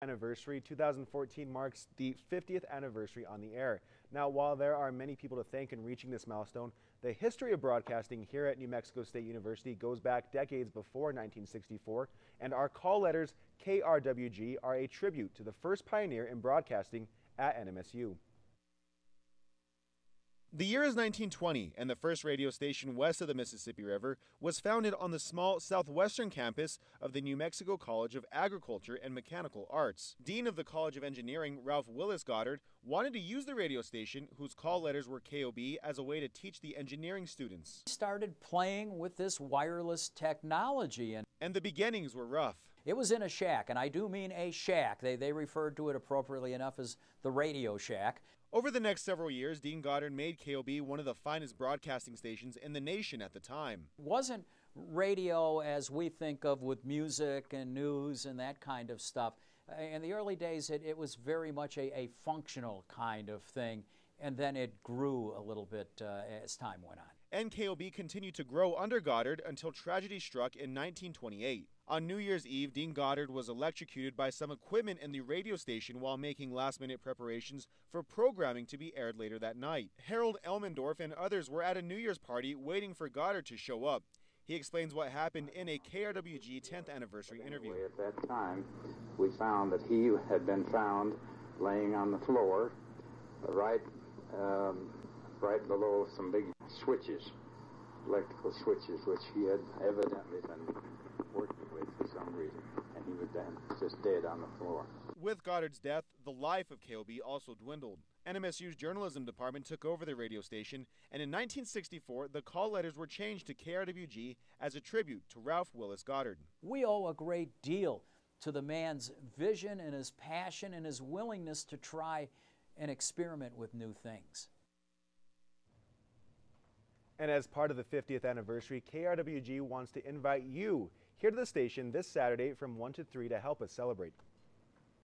Anniversary 2014 marks the 50th anniversary on the air. Now, while there are many people to thank in reaching this milestone, the history of broadcasting here at New Mexico State University goes back decades before 1964, and our call letters KRWG are a tribute to the first pioneer in broadcasting at NMSU. The year is 1920, and the first radio station west of the Mississippi River was founded on the small southwestern campus of the New Mexico College of Agriculture and Mechanical Arts. Dean of the College of Engineering, Ralph Willis Goddard, wanted to use the radio station, whose call letters were KOB, as a way to teach the engineering students. We started playing with this wireless technology, and the beginnings were rough. It was in a shack, and I do mean a shack. They referred to it appropriately enough as the Radio Shack. Over the next several years, Dean Goddard made KOB one of the finest broadcasting stations in the nation at the time. It wasn't radio as we think of with music and news and that kind of stuff. In the early days, it was very much a functional kind of thing, and then it grew a little bit as time went on. And KOB continued to grow under Goddard until tragedy struck in 1928. On New Year's Eve, Dean Goddard was electrocuted by some equipment in the radio station while making last-minute preparations for programming to be aired later that night. Harold Elmendorf and others were at a New Year's party waiting for Goddard to show up. He explains what happened in a KRWG 10th anniversary interview. At that time, we found that he had been found laying on the floor right below some big switches, electrical switches, which he had evidently been working with for some reason, and he was then just dead on the floor. With Goddard's death, the life of KOB also dwindled. NMSU's journalism department took over the radio station, and in 1964, the call letters were changed to KRWG as a tribute to Ralph Willis Goddard. We owe a great deal to the man's vision and his passion and his willingness to try and experiment with new things. And as part of the 50th anniversary, KRWG wants to invite you here to the station this Saturday from 1 to 3 to help us celebrate.